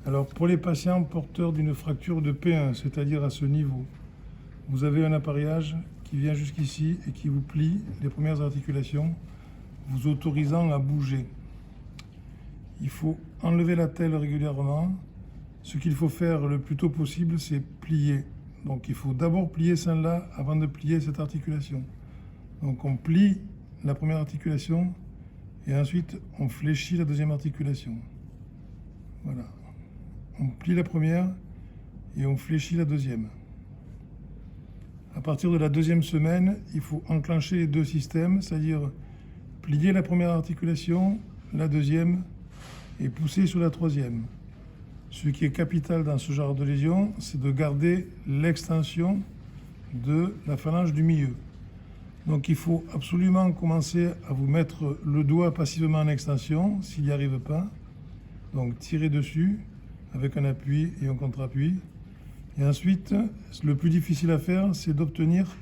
Alors pour les patients porteurs d'une fracture de P1, c'est-à-dire à ce niveau, vous avez un appareillage qui vient jusqu'ici et qui vous plie les premières articulations, vous autorisant à bouger. Il faut enlever la telle régulièrement. Ce qu'il faut faire le plus tôt possible, c'est plier. Donc il faut d'abord plier celle-là avant de plier cette articulation. Donc on plie la première articulation et ensuite on fléchit la deuxième articulation. Voilà. On plie la première et on fléchit la deuxième. À partir de la deuxième semaine, il faut enclencher les deux systèmes, c'est-à-dire plier la première articulation, la deuxième, et pousser sur la troisième. Ce qui est capital dans ce genre de lésion, c'est de garder l'extension de la phalange du milieu. Donc il faut absolument commencer à vous mettre le doigt passivement en extension, s'il n'y arrive pas. Donc tirer dessus avec un appui et un contre-appui. Et ensuite, le plus difficile à faire, c'est d'obtenir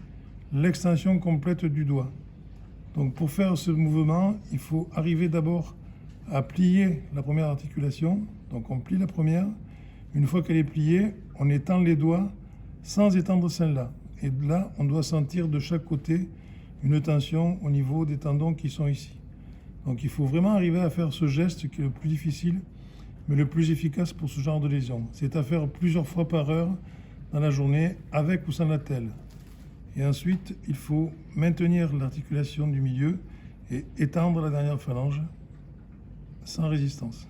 l'extension complète du doigt. Donc pour faire ce mouvement, il faut arriver d'abord à plier la première articulation. Donc on plie la première. Une fois qu'elle est pliée, on étend les doigts sans étendre celle-là. Et là, on doit sentir de chaque côté une tension au niveau des tendons qui sont ici. Donc il faut vraiment arriver à faire ce geste qui est le plus difficile, mais le plus efficace pour ce genre de lésion. C'est à faire plusieurs fois par heure dans la journée, avec ou sans la telle. Et ensuite, il faut maintenir l'articulation du milieu et étendre la dernière phalange sans résistance.